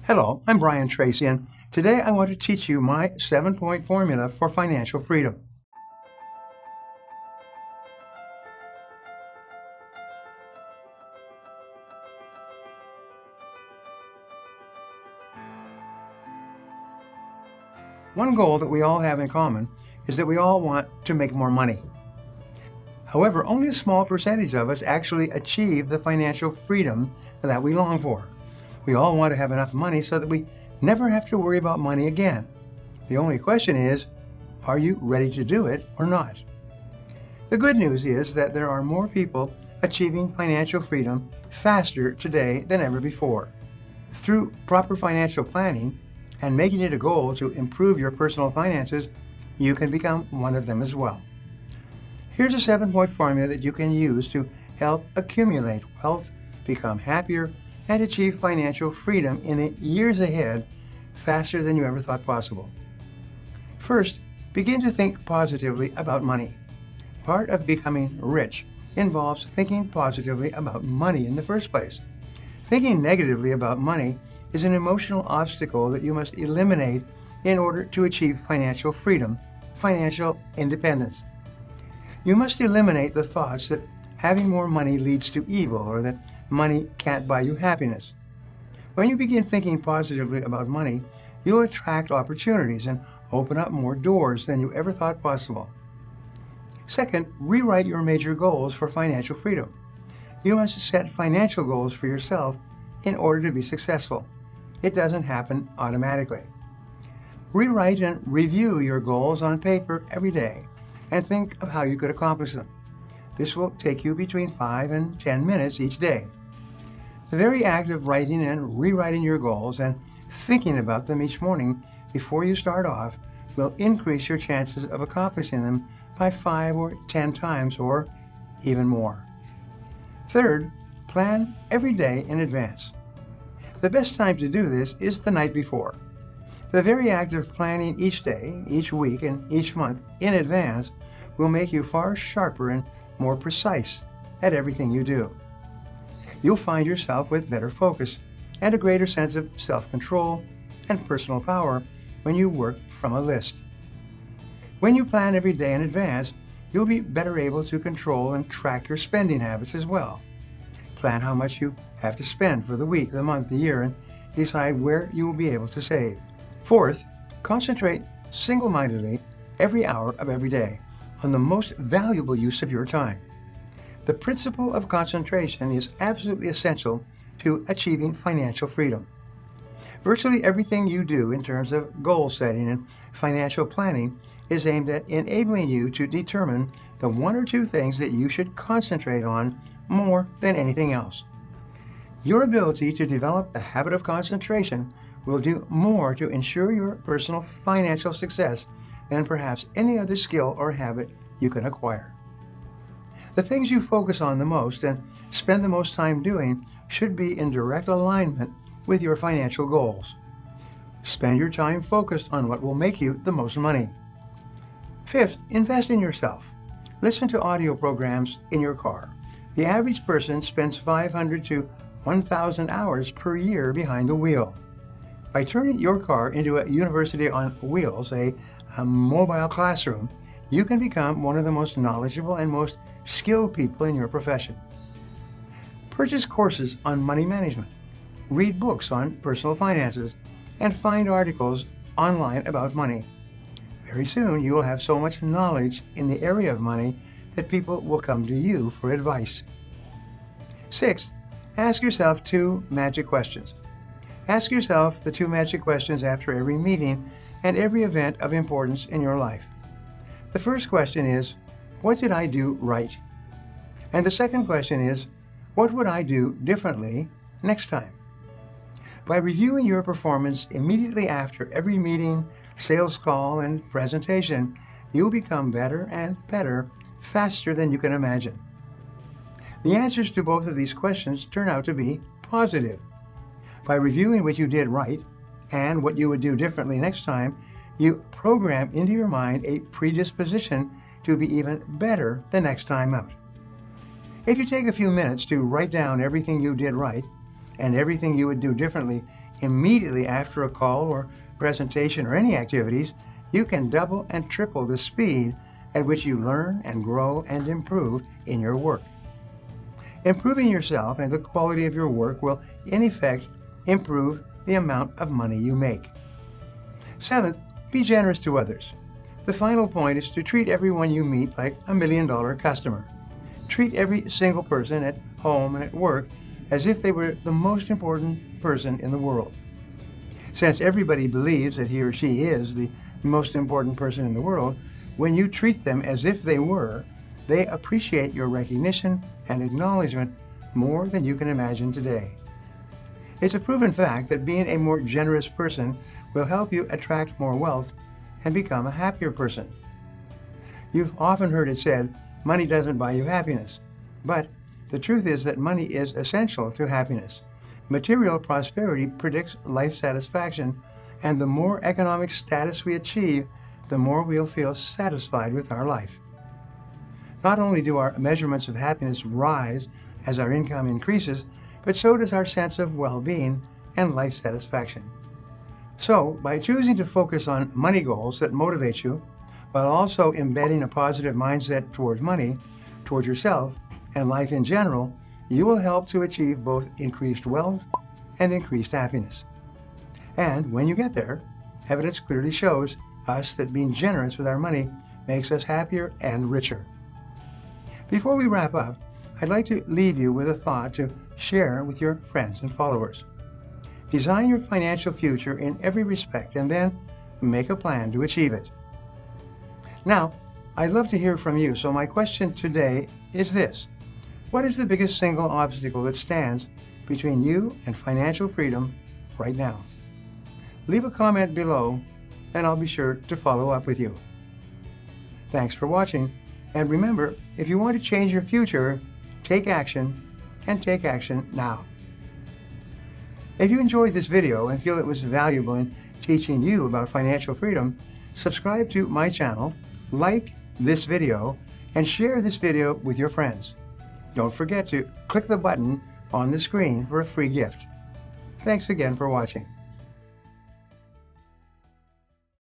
Hello, I'm Brian Tracy, and today I want to teach you my 7-point formula for financial freedom. One goal that we all have in common is that we all want to make more money. However, only a small percentage of us actually achieve the financial freedom that we long for. We all want to have enough money so that we never have to worry about money again. The only question is, are you ready to do it or not? The good news is that there are more people achieving financial freedom faster today than ever before. Through proper financial planning and making it a goal to improve your personal finances, you can become one of them as well. Here's a 7-point formula that you can use to help accumulate wealth, become happier, and achieve financial freedom in the years ahead faster than you ever thought possible. First, begin to think positively about money. Part of becoming rich involves thinking positively about money in the first place. Thinking negatively about money is an emotional obstacle that you must eliminate in order to achieve financial freedom, financial independence. You must eliminate the thoughts that having more money leads to evil or that money can't buy you happiness. When you begin thinking positively about money, you'll attract opportunities and open up more doors than you ever thought possible. Second, rewrite your major goals for financial freedom. You must set financial goals for yourself in order to be successful. It doesn't happen automatically. Rewrite and review your goals on paper every day and think of how you could accomplish them. This will take you between 5 and 10 minutes each day. The very act of writing and rewriting your goals and thinking about them each morning before you start off will increase your chances of accomplishing them by 5 or 10 times or even more. Third, plan every day in advance. The best time to do this is the night before. The very act of planning each day, each week, and each month in advance will make you far sharper and more precise at everything you do. You'll find yourself with better focus and a greater sense of self-control and personal power when you work from a list. When you plan every day in advance, you'll be better able to control and track your spending habits as well. Plan how much you have to spend for the week, the month, the year, and decide where you will be able to save. Fourth, concentrate single-mindedly every hour of every day on the most valuable use of your time. The principle of concentration is absolutely essential to achieving financial freedom. Virtually everything you do in terms of goal setting and financial planning is aimed at enabling you to determine the 1 or 2 things that you should concentrate on more than anything else. Your ability to develop the habit of concentration will do more to ensure your personal financial success than perhaps any other skill or habit you can acquire. The things you focus on the most and spend the most time doing should be in direct alignment with your financial goals. Spend your time focused on what will make you the most money. Fifth, invest in yourself. Listen to audio programs in your car. The average person spends 500 to 1,000 hours per year behind the wheel. By turning your car into a university on wheels, a mobile classroom, you can become one of the most knowledgeable and most skilled people in your profession. Purchase courses on money management, read books on personal finances, and find articles online about money. Very soon you will have so much knowledge in the area of money that people will come to you for advice. Sixth, ask yourself 2 magic questions. Ask yourself the 2 magic questions after every meeting and every event of importance in your life. The first question is, what did I do right? And the second question is, what would I do differently next time? By reviewing your performance immediately after every meeting, sales call, and presentation, you'll become better and better faster than you can imagine. The answers to both of these questions turn out to be positive. By reviewing what you did right and what you would do differently next time, you program into your mind a predisposition to be even better the next time out. If you take a few minutes to write down everything you did right and everything you would do differently, immediately after a call or presentation or any activities, you can double and triple the speed at which you learn and grow and improve in your work. Improving yourself and the quality of your work will, in effect, improve the amount of money you make. 7th, be generous to others. The final point is to treat everyone you meet like a $1 million customer. Treat every single person at home and at work as if they were the most important person in the world. Since everybody believes that he or she is the most important person in the world, when you treat them as if they were, they appreciate your recognition and acknowledgement more than you can imagine today. It's a proven fact that being a more generous person will help you attract more wealth and become a happier person. You've often heard it said, money doesn't buy you happiness. But the truth is that money is essential to happiness. Material prosperity predicts life satisfaction, and the more economic status we achieve, the more we'll feel satisfied with our life. Not only do our measurements of happiness rise as our income increases, but so does our sense of well-being and life satisfaction. So, by choosing to focus on money goals that motivate you, while also embedding a positive mindset towards money, towards yourself, and life in general, you will help to achieve both increased wealth and increased happiness. And when you get there, evidence clearly shows us that being generous with our money makes us happier and richer. Before we wrap up, I'd like to leave you with a thought to share with your friends and followers. Design your financial future in every respect and then make a plan to achieve it. Now, I'd love to hear from you, so my question today is this. What is the biggest single obstacle that stands between you and financial freedom right now? Leave a comment below, and I'll be sure to follow up with you. Thanks for watching, and remember, if you want to change your future, take action, and take action now. If you enjoyed this video and feel it was valuable in teaching you about financial freedom, subscribe to my channel, like this video, and share this video with your friends. Don't forget to click the button on the screen for a free gift. Thanks again for watching.